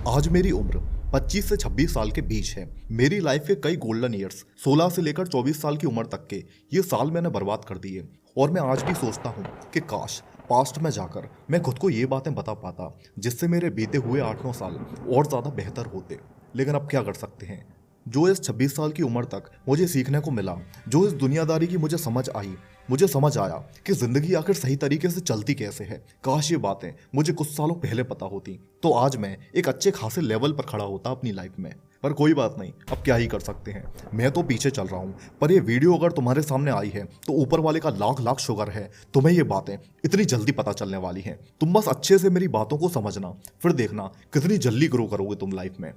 आज मेरी उम्र 25 से 26 साल के बीच है। मेरी लाइफ के कई गोल्डन ईयर्स 16 से लेकर 24 साल की उम्र तक के ये साल मैंने बर्बाद कर दिए। और मैं आज भी सोचता हूँ कि काश पास्ट में जाकर मैं खुद को ये बातें बता पाता जिससे मेरे बीते हुए 8-9 साल और ज़्यादा बेहतर होते। लेकिन अब क्या कर सकते हैं। जो इस 26 साल की उम्र तक मुझे सीखने को मिला, जो इस दुनियादारी की मुझे समझ आई, मुझे समझ आया कि जिंदगी आखिर सही तरीके से चलती कैसे है। काश ये बातें मुझे कुछ सालों पहले पता होती तो आज मैं एक अच्छे खासे लेवल पर खड़ा होता अपनी लाइफ में। पर कोई बात नहीं, अब क्या ही कर सकते हैं। मैं तो पीछे चल रहा हूँ, पर ये वीडियो अगर तुम्हारे सामने आई है तो ऊपर वाले का लाख लाख शुक्र है तुम्हें ये बातें इतनी जल्दी पता चलने वाली हैं। तुम बस अच्छे से मेरी बातों को समझना, फिर देखना कितनी जल्दी ग्रो करोगे तुम लाइफ में।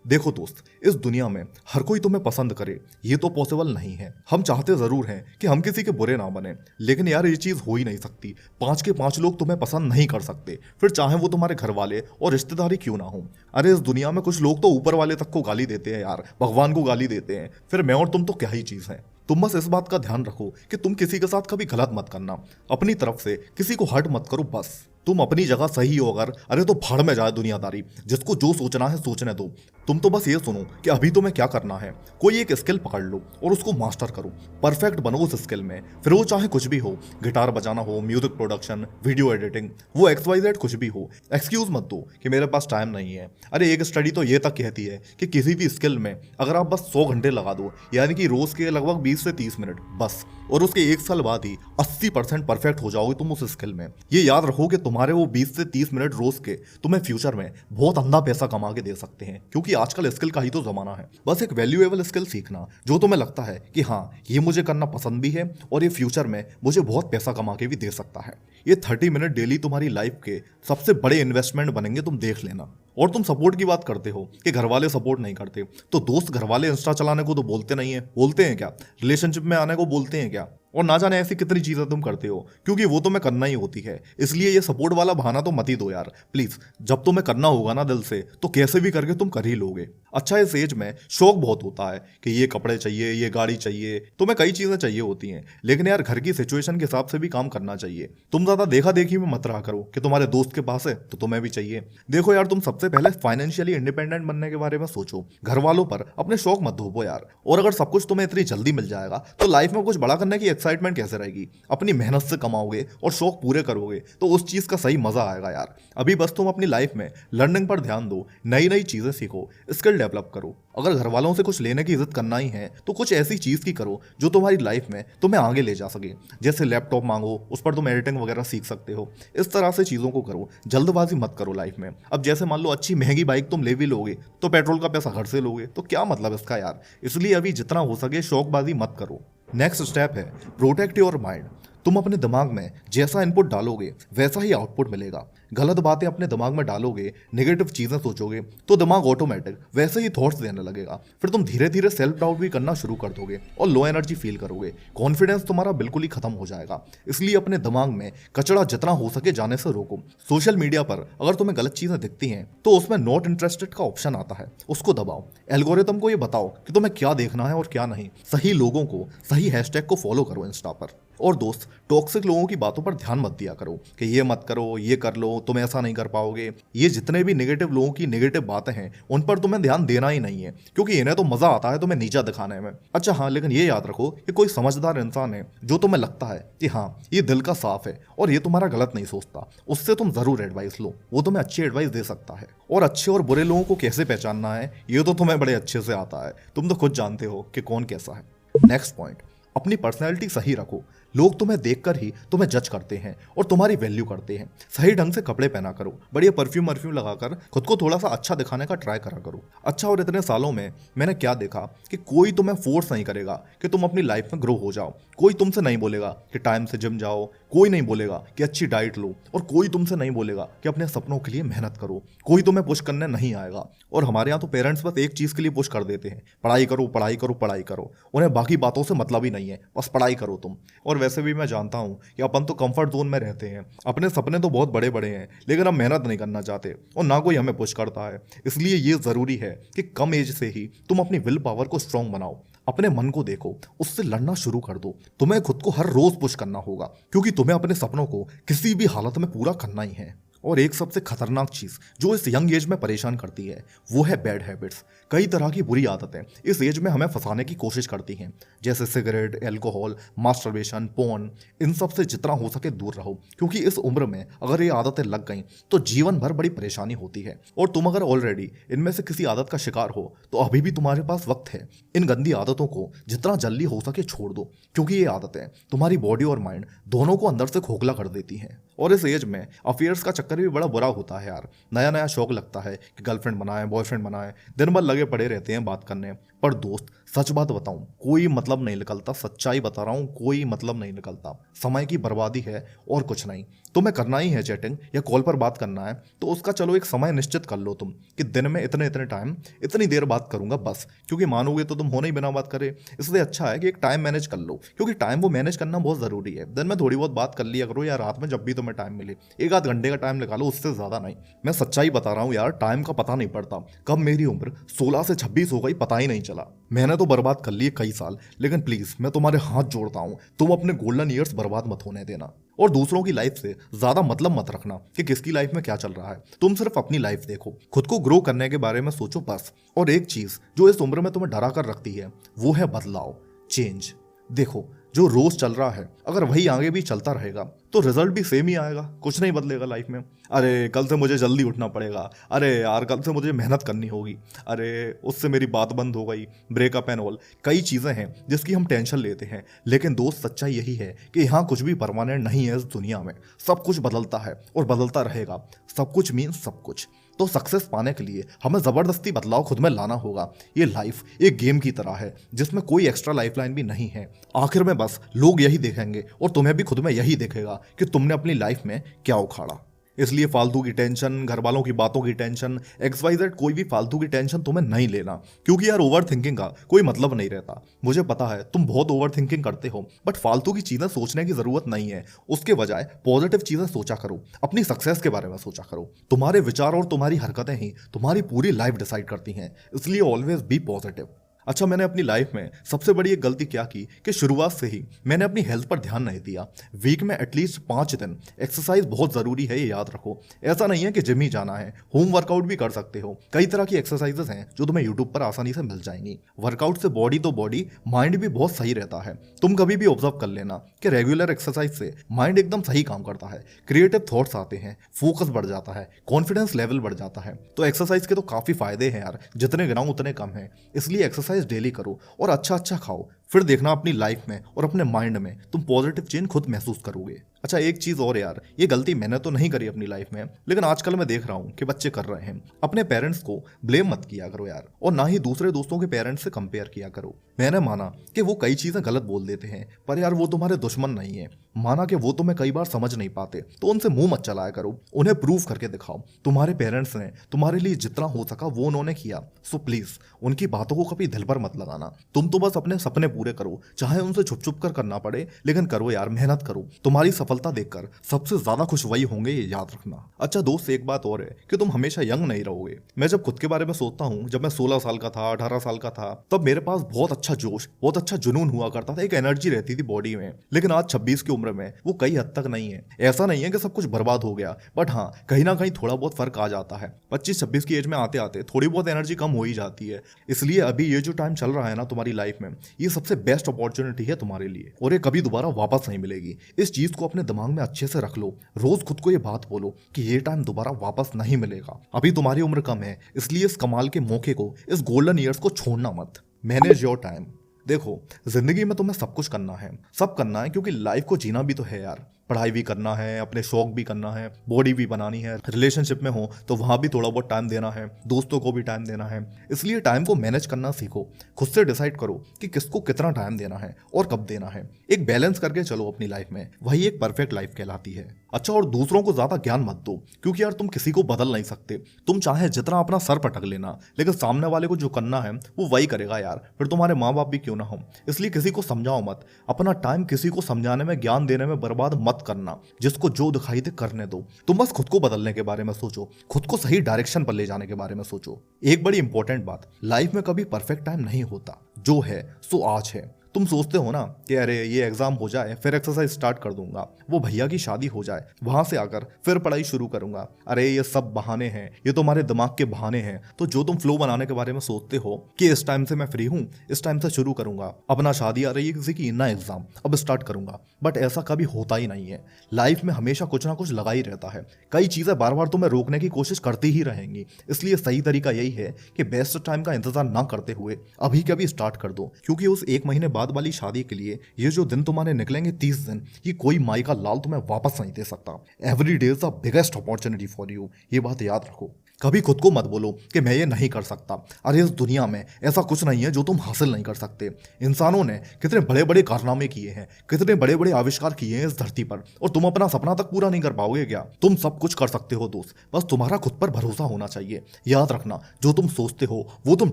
देखो दोस्त, इस दुनिया में हर कोई तुम्हें पसंद करे ये तो पॉसिबल नहीं है। हम चाहते जरूर हैं कि हम किसी के बुरे ना बने, लेकिन यार ये चीज हो ही नहीं सकती। 5 के 5 लोग तुम्हें पसंद नहीं कर सकते, फिर चाहे वो तुम्हारे घर वाले और रिश्तेदारी क्यों ना हो। अरे इस दुनिया में कुछ लोग तो ऊपर वाले तक को गाली देते हैं यार, भगवान को गाली देते हैं, फिर मैं और तुम तो क्या ही चीज है। तुम बस इस बात का ध्यान रखो कि तुम किसी के साथ कभी गलत मत करना, अपनी तरफ से किसी को हर्ट मत करो। बस तुम अपनी जगह सही हो अगर, अरे तो भाड़ में जाए दुनियादारी, जिसको जो सोचना है सोचने दो। तुम तो बस ये सुनो कि अभी तुम्हें क्या करना है। कोई एक स्किल पकड़ लो और उसको मास्टर करो, परफेक्ट बनो उस स्किल में। फिर वो चाहे कुछ भी हो, गिटार बजाना हो, म्यूजिक प्रोडक्शन, वीडियो एडिटिंग, वो XYZ कुछ भी हो। एक्सक्यूज मत दो कि मेरे पास टाइम नहीं है। अरे एक स्टडी तो ये तक कहती है कि किसी भी स्किल में अगर आप बस 100 घंटे लगा दो, यानी कि रोज के लगभग 20 से 30 मिनट बस, और उसके 1 साल बाद ही 80% परफेक्ट हो जाओगे तुम उस स्किल में। ये याद रखो कि तुम्हारे वो 20 से 30 मिनट रोज के तुम्हें फ्यूचर में बहुत अंधा पैसा कमा के दे सकते हैं, क्योंकि आजकल स्किल का ही तो जमाना है। बस एक वैल्यूएबल स्किल सीखना जो तुम्हें लगता है कि हाँ ये मुझे करना पसंद भी है और ये फ्यूचर में मुझे बहुत पैसा कमा के भी दे सकता है। ये 30 मिनट डेली तुम्हारी लाइफ के सबसे बड़े इन्वेस्टमेंट बनेंगे, तुम देख लेना। और तुम सपोर्ट की बात करते हो कि घर वाले सपोर्ट नहीं करते, तो दोस्त घर वाले इंस्टा चलाने को तो बोलते नहीं है, बोलते हैं क्या रिलेशनशिप में आने को बोलते हैं क्या, और ना जाने ऐसी कितनी चीजें तुम करते हो, क्योंकि वो तुम्हें करना ही होती है। इसलिए ये सपोर्ट वाला बहाना तो मत ही दो यार प्लीज। जब तुम्हें करना होगा ना दिल से, तो कैसे भी करके तुम कर ही लोगे। अच्छा इस एज में शौक बहुत होता है कि ये कपड़े चाहिए, ये गाड़ी चाहिए, तुम्हें कई चीजें चाहिए होती हैं, लेकिन यार घर की सिचुएशन के हिसाब से भी काम करना चाहिए। तुम ज्यादा देखा देखी में मत रहा करो कि तुम्हारे दोस्त के पास है तो तुम्हें भी चाहिए। देखो यार, तुम सबसे पहले फाइनेंशियली इंडिपेंडेंट बनने के बारे में सोचो, घर वालों पर अपने शौक मत थोपो यार। और अगर सब कुछ तुम्हें इतनी जल्दी मिल जाएगा तो लाइफ में कुछ बड़ा करने की एक्साइटमेंट कैसे रहेगी। अपनी मेहनत से कमाओगे और शौक पूरे करोगे तो उस चीज का सही मजा आएगा यार। अभी बस तुम अपनी लाइफ में लर्निंग पर ध्यान दो, नई नई चीजें सीखो, स्किल डेवलप करो। अगर घर वालों से कुछ लेने की इज्जत करना ही है तो कुछ ऐसी चीज की करो जो तुम्हारी लाइफ में तुम्हें आगे ले जा सके। जैसे लैपटॉप मांगो, उस पर तुम एडिटिंग वगैरह सीख सकते हो। इस तरह से चीजों को करो, जल्दबाजी मत करो लाइफ में। अब जैसे मान लो अच्छी महंगी बाइक तुम ले भी लोगे तो पेट्रोल का पैसा घर से लोगे, तो क्या मतलब इसका यार। इसलिए अभी जितना हो सके शौकबाजी मत करो। नेक्स्ट स्टेप है प्रोटेक्ट योर माइंड। तुम अपने दिमाग में जैसा इनपुट डालोगे वैसा ही आउटपुट मिलेगा। गलत बातें अपने दिमाग में डालोगे, नेगेटिव चीजें सोचोगे तो दिमाग ऑटोमेटिक वैसे ही थॉट्स देने लगेगा। फिर तुम धीरे धीरे सेल्फ डाउट भी करना शुरू कर दोगे और लो एनर्जी फील करोगे। कॉन्फिडेंस तुम्हारा बिल्कुल ही खत्म हो जाएगा। इसलिए अपने दिमाग में कचरा जितना हो सके जाने से रोको। सोशल मीडिया पर अगर तुम्हें गलत चीजें दिखती हैं तो उसमें नॉट इंटरेस्टेड का ऑप्शन आता है, उसको दबाओ। एल्गोरिथम को ये बताओ कि तुम्हें क्या देखना है और क्या नहीं। सही लोगों को, सही हैशटैग को फॉलो करो इंस्टा पर। और दोस्त, टॉक्सिक लोगों की बातों पर ध्यान मत दिया करो कि ये मत करो, ये कर लो, तुम ऐसा नहीं कर पाओगे। ये जितने भी नेगेटिव लोगों की नेगेटिव बातें हैं उन पर तुम्हें ध्यान देना ही नहीं है, क्योंकि इन्हें तो मजा आता है तुम्हें नीचा दिखाने में। अच्छा हाँ, लेकिन ये याद रखो कि कोई समझदार इंसान है जो तुम्हें लगता है कि हाँ ये दिल का साफ है और ये तुम्हारा गलत नहीं सोचता, उससे तुम जरूर एडवाइस लो। वो तुम्हें अच्छी एडवाइस दे सकता है। और अच्छे और बुरे लोगों को कैसे पहचानना है ये तो तुम्हें बड़े अच्छे से आता है, तुम तो खुद जानते हो कि कौन कैसा है। नेक्स्ट पॉइंट, अपनी पर्सनैलिटी सही रखो। लोग तुम्हें देखकर ही तुम्हें जज करते हैं और तुम्हारी वैल्यू करते हैं। सही ढंग से कपड़े पहना करो, बढ़िया परफ्यूम लगाकर खुद को थोड़ा सा अच्छा दिखाने का ट्राई करा करो। अच्छा, और इतने सालों में मैंने क्या देखा कि कोई तुम्हें फोर्स नहीं करेगा कि तुम अपनी लाइफ में ग्रो हो जाओ। कोई तुमसे नहीं बोलेगा कि टाइम से जिम जाओ, कोई नहीं बोलेगा कि अच्छी डाइट लो, और कोई तुमसे नहीं बोलेगा कि अपने सपनों के लिए मेहनत करो। कोई तुम्हें पुश करने नहीं आएगा। और हमारे यहाँ तो पेरेंट्स बस एक चीज़ के लिए पुश कर देते हैं, पढ़ाई करो पढ़ाई करो पढ़ाई करो। उन्हें बाकी बातों से मतलब ही नहीं है, बस पढ़ाई करो तुम। और वैसे भी मैं जानता हूँ कि अपन तो कंफर्ट जोन में रहते हैं, अपने सपने तो बहुत बड़े बड़े हैं, लेकिन हम मेहनत नहीं करना चाहते और ना कोई हमें पुश करता है। इसलिए ये ज़रूरी है कि कम एज से ही तुम अपनी विल पावर को स्ट्रांग बनाओ। अपने मन को देखो, उससे लड़ना शुरू कर दो। तुम्हें खुद को हर रोज पुश करना होगा, क्योंकि तुम्हें अपने सपनों को किसी भी हालत में पूरा करना ही है। और एक सबसे खतरनाक चीज जो इस यंग एज में परेशान करती है वो है बैड हैबिट्स। कई तरह की बुरी आदतें इस एज में हमें फंसाने की कोशिश करती हैं, जैसे सिगरेट, एल्कोहल, मास्टरबेशन, पोर्न। इन सब से जितना हो सके दूर रहो, क्योंकि इस उम्र में अगर ये आदतें लग गई तो जीवन भर बड़ी परेशानी होती है। और तुम अगर ऑलरेडी इनमें से किसी आदत का शिकार हो तो अभी भी तुम्हारे पास वक्त है। इन गंदी आदतों को जितना जल्दी हो सके छोड़ दो, क्योंकि ये आदतें तुम्हारी बॉडी और माइंड दोनों को अंदर से खोखला कर देती हैं। और इस एज में अफेयर्स का चक्कर भी बड़ा बुरा होता है यार। नया नया शौक लगता है कि गर्लफ्रेंड बनाए, बॉयफ्रेंड बनाए, दिन भर लगे पड़े रहते हैं बात करने। पर दोस्त सच बात बताऊं, कोई मतलब नहीं निकलता। सच्चाई बता रहा हूं, कोई मतलब नहीं निकलता। समय की बर्बादी है और कुछ नहीं। तुम्हें करना ही है चैटिंग या कॉल पर बात करना है तो उसका चलो एक समय निश्चित कर लो तुम कि दिन में इतने इतने टाइम इतनी देर बात करूंगा बस, क्योंकि मानोगे तो तुम होने ही बिना बात करे। इसलिए अच्छा है कि एक टाइम मैनेज कर लो, क्योंकि टाइम वो मैनेज करना बहुत ज़रूरी है। दिन में थोड़ी बहुत बात कर लिया करो या रात में जब भी तुम्हें टाइम मिले, एक आध घंटे का टाइम निकालो, उससे ज़्यादा नहीं। मैं सच्चाई बता रहा हूँ यार, टाइम का पता नहीं पड़ता। कब मेरी उम्र 16 से 26 हो गई पता ही नहीं चला। मैंने तो बर्बाद कर लिए कई साल, लेकिन प्लीज़ मैं तुम्हारे हाथ जोड़ता हूँ, तुम अपने गोल्डन ईयर्स बर्बाद मत होने देना। और दूसरों की लाइफ से ज्यादा मतलब मत रखना कि किसकी लाइफ में क्या चल रहा है। तुम सिर्फ अपनी लाइफ देखो, खुद को ग्रो करने के बारे में सोचो बस। और एक चीज जो इस उम्र में तुम्हें डरा कर रखती है वो है बदलाव, चेंज। देखो, जो रोज चल रहा है अगर वही आगे भी चलता रहेगा तो रिजल्ट भी सेम ही आएगा, कुछ नहीं बदलेगा लाइफ में। अरे कल से मुझे जल्दी उठना पड़ेगा, अरे यार कल से मुझे मेहनत करनी होगी, अरे उससे मेरी बात बंद हो गई, ब्रेकअप एंड ऑल। कई चीज़ें हैं जिसकी हम टेंशन लेते हैं, लेकिन दोस्त सच्चाई यही है कि यहाँ कुछ भी परमानेंट नहीं है। इस दुनिया में सब कुछ बदलता है और बदलता रहेगा। सब कुछ मीन्स सब कुछ। तो सक्सेस पाने के लिए हमें ज़बरदस्ती बदलाव खुद में लाना होगा। ये लाइफ एक गेम की तरह है जिसमें कोई एक्स्ट्रा लाइफलाइन भी नहीं है। आखिर में बस लोग यही देखेंगे और तुम्हें भी खुद में यही दिखेगा कि तुमने अपनी लाइफ में क्या उखाड़ा। इसलिए फालतू की टेंशन, घर वालों की बातों की टेंशन, XYZ कोई भी फालतू की टेंशन तुम्हें नहीं लेना, क्योंकि यार ओवर थिंकिंग का कोई मतलब नहीं रहता। मुझे पता है तुम बहुत ओवर थिंकिंग करते हो, बट फालतू की चीज़ें सोचने की ज़रूरत नहीं है। उसके बजाय पॉजिटिव चीज़ें सोचा करो, अपनी सक्सेस के बारे में सोचा करो। तुम्हारे विचार और तुम्हारी हरकतें ही तुम्हारी पूरी लाइफ डिसाइड करती हैं, इसलिए ऑलवेज बी पॉजिटिव। अच्छा, मैंने अपनी लाइफ में सबसे बड़ी एक गलती क्या की कि शुरुआत से ही मैंने अपनी हेल्थ पर ध्यान नहीं दिया। वीक में एटलीस्ट 5 दिन एक्सरसाइज बहुत ज़रूरी है, ये याद रखो। ऐसा नहीं है कि जिम ही जाना है, होम वर्कआउट भी कर सकते हो। कई तरह की एक्सरसाइजेस हैं जो तुम्हें यूट्यूब पर आसानी से मिल जाएंगी। वर्कआउट से बॉडी तो बॉडी, माइंड भी बहुत सही रहता है। तुम कभी भी ऑब्जर्व कर लेना कि रेगुलर एक्सरसाइज से माइंड एकदम सही काम करता है, क्रिएटिव थॉट्स आते हैं, फोकस बढ़ जाता है, कॉन्फिडेंस लेवल बढ़ जाता है। तो एक्सरसाइज के तो काफ़ी फायदे हैं यार, जितने गिनाऊं उतने कम हैं। इसलिए एक्सरसाइज डेली करो और अच्छा अच्छा खाओ, फिर देखना अपनी लाइफ में और अपने माइंड में तुम पॉजिटिव चेंज खुद महसूस करोगे। अच्छा, एक चीज और यार, ये गलती मैंने तो नहीं करी अपनी लाइफ में, लेकिन आजकल मैं देख रहा हूँ कि बच्चे कर रहे हैं। अपने पेरेंट्स को ब्लेम मत किया करो यार, और ना ही दूसरे दोस्तों के पेरेंट्स से कंपेयर किया करो। मैंने माना कि वो कई चीजें गलत बोल देते हैं, पर यार वो तुम्हारे दुश्मन नहीं है। माना कि वो तुम्हें कई बार समझ नहीं पाते, तो उनसे मुंह मत चलाया करो, उन्हें प्रूव करके दिखाओ। तुम्हारे पेरेंट्स ने तुम्हारे लिए जितना हो सका वो उन्होंने किया, सो प्लीज उनकी बातों को कभी दिल पर मत लगाना। तुम तो बस अपने सपने पूरे करो, चाहे उनसे छुप छुप कर करना पड़े, लेकिन करो यार, मेहनत करो। तुम्हारी सफलता देखकर सबसे ज्यादा खुश वही होंगे, ये याद रखना। अच्छा दोस्त, एक बात और है कि तुम हमेशा यंग नहीं रहोगे। मैं जब खुद के बारे में सोचता हूँ, जब मैं 16 साल का था, 18 साल का था, तब मेरे पास बहुत अच्छा जोश, बहुत अच्छा जुनून हुआ करता था, एक एनर्जी रहती थी बॉडी में। लेकिन आज 26 की उम्र में वो कई हद तक नहीं है। ऐसा नहीं है कि सब कुछ बर्बाद हो गया, बट हाँ, कहीं ना कहीं थोड़ा बहुत फर्क आ जाता है। 25-26 की एज में आते आते थोड़ी बहुत एनर्जी कम हो ही जाती है। इसलिए अभी ये जो टाइम चल रहा है ना तुम्हारी लाइफ में, ये सबसे बेस्ट अपॉर्चुनिटी है तुम्हारे लिए, और ये कभी दोबारा वापस नहीं मिलेगी। इस चीज को अपने दिमाग में अच्छे से रख लो। रोज खुद को ये बात बोलो कि ये टाइम दोबारा वापस नहीं मिलेगा। अभी तुम्हारी उम्र कम है, इसलिए इस कमाल के मौके को, इस गोल्डन ईयर्स को छोड़ना मत। Manage your time. देखो, जिंदगी में तुम्हें सब कुछ करना है, सब करना है, क्योंकि लाइफ को जीना भी तो है यार। पढ़ाई भी करना है, अपने शौक भी करना है, बॉडी भी बनानी है, रिलेशनशिप में हो तो वहाँ भी थोड़ा बहुत टाइम देना है, दोस्तों को भी टाइम देना है। इसलिए टाइम को मैनेज करना सीखो। खुद से डिसाइड करो कि किसको कितना टाइम देना है और कब देना है। एक बैलेंस करके चलो अपनी लाइफ में, वही एक परफेक्ट लाइफ कहलाती है। अच्छा, और दूसरों को ज्यादा ज्ञान मत दो, क्योंकि यार तुम किसी को बदल नहीं सकते। तुम चाहे जितना अपना सर पटक लेना, लेकिन सामने वाले को जो करना है वो वही करेगा यार, फिर तुम्हारे माँ बाप भी क्यों ना हो। इसलिए किसी को समझाओ मत। अपना टाइम किसी को समझाने में, ज्ञान देने में बर्बाद मत करना। जिसको जो दिखाई दे करने दो। तुम बस खुद को बदलने के बारे में सोचो, खुद को सही डायरेक्शन पर ले जाने के बारे में सोचो। एक बड़ी इंपॉर्टेंट बात, लाइफ में कभी परफेक्ट टाइम नहीं होता, जो है सो आज है। तुम सोचते हो ना कि अरे ये एग्जाम हो जाए फिर एक्सरसाइज स्टार्ट कर दूंगा, वो भैया की शादी हो जाए वहां से आकर फिर पढ़ाई शुरू करूंगा, अरे ये सब बहाने हैं, ये तुम्हारे दिमाग के बहाने हैं। तो जो तुम फ्लो बनाने के बारे में सोचते हो कि इस टाइम से मैं फ्री हूँ, इस टाइम से शुरू करूंगा, अपना शादी आ रही है किसी की, ना एग्जाम अब स्टार्ट करूंगा, बट ऐसा कभी होता ही नहीं है। लाइफ में हमेशा कुछ ना कुछ लगा ही रहता है, कई चीजें बार बार तुम्हें रोकने की कोशिश करती ही रहेंगी। इसलिए सही तरीका यही है कि बेस्ट टाइम का इंतजार ना करते हुए अभी के अभी स्टार्ट कर दो, क्योंकि उस एक महीने बाद वाली शादी के लिए ये जो दिन तुम्हारे निकलेंगे 30 दिन, ये कोई माई का लाल तुम्हें वापस नहीं दे सकता। Every day is the biggest opportunity for you, ये बात याद रखो। कभी खुद को मत बोलो कि मैं ये नहीं कर सकता। अरे इस दुनिया में ऐसा कुछ नहीं है जो तुम हासिल नहीं कर सकते। इंसानों ने कितने बड़े बड़े कारनामे किए हैं, कितने बड़े बड़े आविष्कार किए हैं इस धरती पर, और तुम अपना सपना तक पूरा नहीं कर पाओगे क्या? तुम सब कुछ कर सकते हो दोस्त, बस तुम्हारा खुद पर भरोसा होना चाहिए। याद रखना, जो तुम सोचते हो वो तुम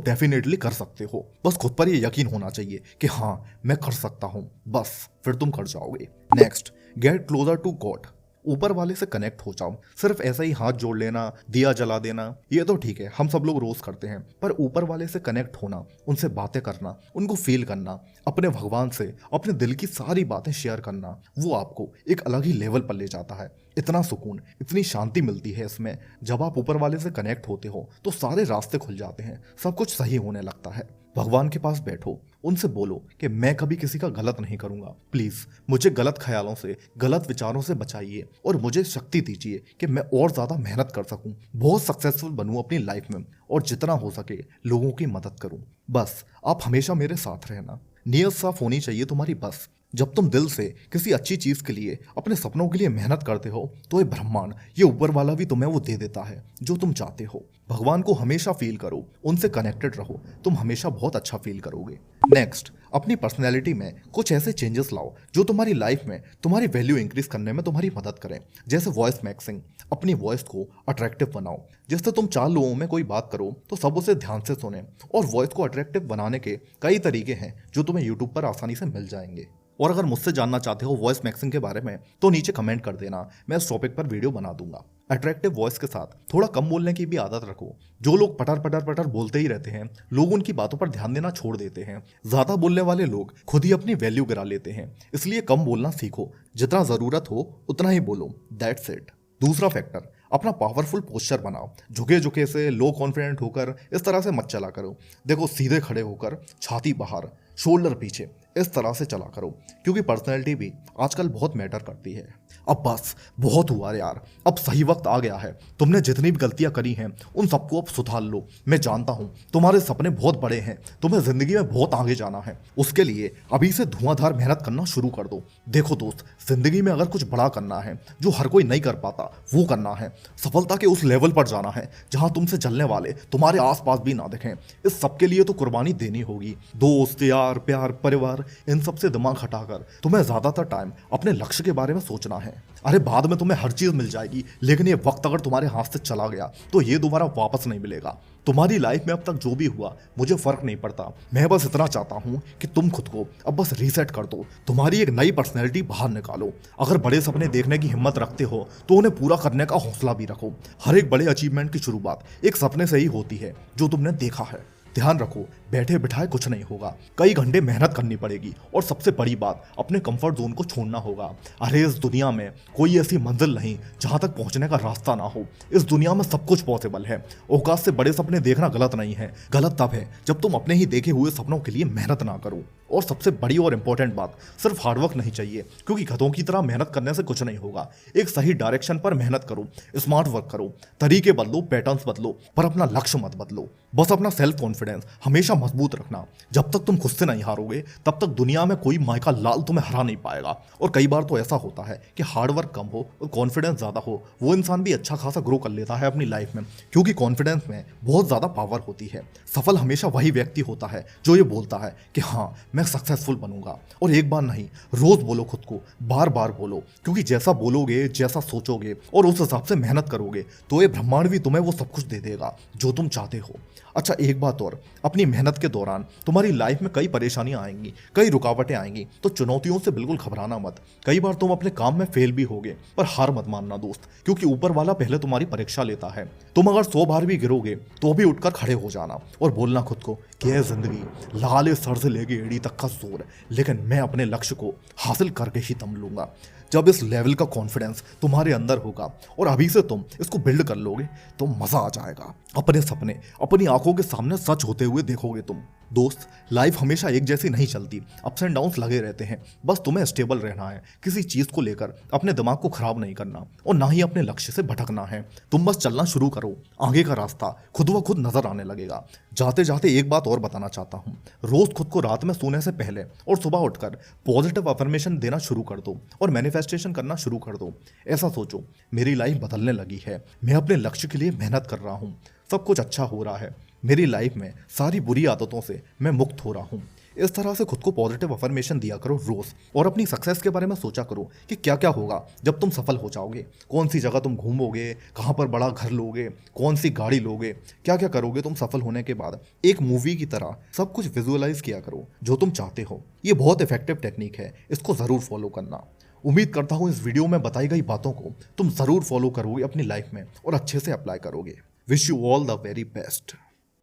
डेफिनेटली कर सकते हो, बस खुद पर ये यकीन होना चाहिए कि हाँ मैं कर सकता हूँ, बस फिर तुम कर जाओगे। Next, get closer to God. ऊपर वाले से कनेक्ट हो जाओ। सिर्फ ऐसा ही हाथ जोड़ लेना, दिया जला देना, ये तो ठीक है, हम सब लोग रोज करते हैं, पर ऊपर वाले से कनेक्ट होना, उनसे बातें करना, उनको फील करना, अपने भगवान से अपने दिल की सारी बातें शेयर करना, वो आपको एक अलग ही लेवल पर ले जाता है। इतना सुकून, इतनी शांति मिलती है इसमें। जब आप ऊपर वाले से कनेक्ट होते हो तो सारे रास्ते खुल जाते हैं, सब कुछ सही होने लगता है। भगवान के पास बैठो, उनसे बोलो कि मैं कभी किसी का गलत नहीं करूंगा, प्लीज मुझे गलत ख्यालों से, गलत विचारों से बचाइए और मुझे शक्ति दीजिए कि मैं और ज्यादा मेहनत कर सकूं, बहुत सक्सेसफुल बनूं अपनी लाइफ में, और जितना हो सके लोगों की मदद करूं। बस आप हमेशा मेरे साथ रहना। नीयत साफ होनी चाहिए तुम्हारी बस। जब तुम दिल से किसी अच्छी चीज के लिए, अपने सपनों के लिए मेहनत करते हो तो ये ब्रह्मांड, ये ऊपर वाला भी तुम्हें वो दे देता है जो तुम चाहते हो। भगवान को हमेशा फील करो, उनसे कनेक्टेड रहो, तुम हमेशा बहुत अच्छा फील करोगे। नेक्स्ट, अपनी पर्सनैलिटी में कुछ ऐसे चेंजेस लाओ जो तुम्हारी लाइफ में तुम्हारी वैल्यू इंक्रीज करने में तुम्हारी मदद करें। जैसे वॉइस मैक्सिंग, अपनी वॉइस को अट्रैक्टिव बनाओ, जिससे तुम 4 लोगों में कोई बात करो तो सब उसे ध्यान से सुने। और वॉइस को अट्रैक्टिव बनाने के कई तरीके हैं जो तुम्हें यूट्यूब पर आसानी से मिल जाएंगे। और अगर मुझसे जानना चाहते हो वॉइस मैक्सिंग के बारे में तो नीचे कमेंट कर देना, मैं इस टॉपिक पर वीडियो बना दूंगा। अट्रैक्टिव वॉइस के साथ थोड़ा कम बोलने की भी आदत रखो। जो लोग पटर पटर पटर बोलते ही रहते हैं, लोग उनकी बातों पर ध्यान देना छोड़ देते हैं। ज्यादा बोलने वाले लोग खुद ही अपनी वैल्यू गिरा लेते हैं, इसलिए कम बोलना सीखो, जितना जरूरत हो उतना ही बोलो, दैट्स इट। दूसरा फैक्टर, अपना पावरफुल पोस्चर बनाओ। झुके झुके से, लो कॉन्फिडेंट होकर इस तरह से मत चला करो। देखो, सीधे खड़े होकर, छाती बाहर, शोल्डर पीछे, इस तरह से चला करो, क्योंकि पर्सनैलिटी भी आजकल बहुत मैटर करती है। अब बस बहुत हुआ यार, अब सही वक्त आ गया है। तुमने जितनी भी गलतियां करी हैं उन सबको अब सुधार लो। मैं जानता हूं तुम्हारे सपने बहुत बड़े हैं, तुम्हें जिंदगी में बहुत आगे जाना है। उसके लिए अभी से धुआंधार मेहनत करना शुरू कर दो। देखो दोस्त, जिंदगी में अगर कुछ बड़ा करना है जो हर कोई नहीं कर पाता, वो करना है। सफलता के उस लेवल पर जाना है जहां तुमसे जलने वाले तुम्हारे आसपास भी ना दिखें। इस सब के लिए तो कुर्बानी देनी होगी। दोस्त, यार, प्यार, परिवार, इन सब से दिमाग हटाकर तुम्हें ज्यादातर टाइम अपने लक्ष्य के बारे में सोचना है। अरे बाद में तुम्हें हर चीज मिल जाएगी, लेकिन ये वक्त अगर तुम्हारे हाथ से चला गया तो ये दोबारा वापस नहीं मिलेगा। तुम्हारी लाइफ में अब तक जो भी हुआ मुझे फर्क नहीं पड़ता, मैं बस इतना चाहता हूं कि तुम खुद को अब बस रीसेट कर दो, तुम्हारी एक नई पर्सनैलिटी बाहर निकालो। अगर बड़े सपने देखने की हिम्मत रखते हो तो उन्हें पूरा करने का हौसला भी रखो। हर एक बड़े अचीवमेंट की शुरुआत एक सपने से ही होती है जो तुमने देखा है। ध्यान रखो, बैठे बिठाए कुछ नहीं होगा, कई घंटे मेहनत करनी पड़ेगी, और सबसे बड़ी बात, अपने कंफर्ट जोन को छोड़ना होगा। अरे इस दुनिया में कोई ऐसी मंजिल नहीं जहां तक पहुंचने का रास्ता ना हो। इस दुनिया में सब कुछ पॉसिबल है। औकात से बड़े सपने देखना गलत नहीं है, गलत तब है जब तुम अपने ही देखे हुए सपनों के लिए मेहनत ना करो। और सबसे बड़ी और इंपॉर्टेंट बात, सिर्फ हार्डवर्क नहीं चाहिए, क्योंकि गधों की तरह मेहनत करने से कुछ नहीं होगा। एक सही डायरेक्शन पर मेहनत करो, स्मार्ट वर्क करो, तरीके बदलो, पैटर्न्स बदलो, पर अपना लक्ष्य मत बदलो। बस अपना सेल्फ कॉन्फिडेंस हमेशा मजबूत रखना। जब तक तुम खुद से नहीं हारोगे तब तक दुनिया में कोई मायका लाल तुम्हें हरा नहीं पाएगा। और कई बार तो ऐसा होता है कि हार्डवर्क कम हो और कॉन्फिडेंस ज़्यादा हो, वो इंसान भी अच्छा खासा ग्रो कर लेता है अपनी लाइफ में, क्योंकि कॉन्फिडेंस में बहुत ज़्यादा पावर होती है। सफल हमेशा वही व्यक्ति होता है जो ये बोलता है कि हाँ मैं सक्सेसफुल बनूंगा। और एक बार नहीं, रोज बोलो खुद को, बार बार बोलो, क्योंकि जैसा बोलोगे, जैसा सोचोगे और उस हिसाब से मेहनत करोगे तो ये ब्रह्मांड भी तुम्हें वो सब कुछ दे देगा जो तुम चाहते हो। अच्छा, एक बात और, अपनी मेहनत के दौरान तुम्हारी लाइफ में कई परेशानियां आएंगी, कई रुकावटें आएंगी, तो चुनौतियों से बिल्कुल घबराना मत। कई बार तुम अपने काम में फेल भी होगे, पर हार मत मानना दोस्त, क्योंकि ऊपर वाला पहले तुम्हारी परीक्षा लेता है। तुम अगर 100 बार भी गिरोगे तो भी उठकर खड़े हो जाना और बोलना खुद को कि यह जिंदगी लाल सर से लेके एड़ी तक तक का जोर, लेकिन मैं अपने लक्ष्य को हासिल करके ही दम लूंगा। जब इस लेवल का कॉन्फिडेंस तुम्हारे अंदर होगा और अभी से तुम इसको बिल्ड कर लोगे तो मजा आ जाएगा। अपने सपने अपनी आंखों के सामने सच होते हुए देखोगे तुम। दोस्त, लाइफ हमेशा एक जैसी नहीं चलती, अप्स एंड डाउन्स लगे रहते हैं। बस तुम्हें स्टेबल रहना है, किसी चीज को लेकर अपने दिमाग को खराब नहीं करना और ना ही अपने लक्ष्य से भटकना है। तुम बस चलना शुरू करो, आगे का रास्ता खुद ब खुद नजर आने लगेगा। जाते जाते एक बात और बताना चाहता हूँ, रोज खुद को रात में सोने से पहले और सुबह उठकर पॉजिटिव अफर्मेशन देना शुरू कर दो और मैनिफेस्टेशन करना शुरू कर दो। ऐसा सोचो, मेरी लाइफ बदलने लगी है, मैं अपने लक्ष्य के लिए मेहनत कर रहा हूँ, सब कुछ अच्छा हो रहा है, मेरी लाइफ में सारी बुरी आदतों से मैं मुक्त हो रहा हूँ। इस तरह से खुद को पॉजिटिव अफर्मेशन दिया करो रोज और अपनी सक्सेस के बारे में सोचा करो कि क्या क्या होगा जब तुम सफल हो जाओगे, कौन सी जगह तुम घूमोगे, कहाँ पर बड़ा घर लोगे, कौन सी गाड़ी लोगे, क्या क्या करोगे तुम सफल होने के बाद। एक मूवी की तरह सब कुछ विजुअलाइज किया करो जो तुम चाहते हो। ये बहुत इफेक्टिव टेक्निक है, इसको ज़रूर फॉलो करना। उम्मीद करता हूँ इस वीडियो में बताई गई बातों को तुम ज़रूर फॉलो करोगे अपनी लाइफ में और अच्छे से अप्लाई करोगे। Wish you all the very best.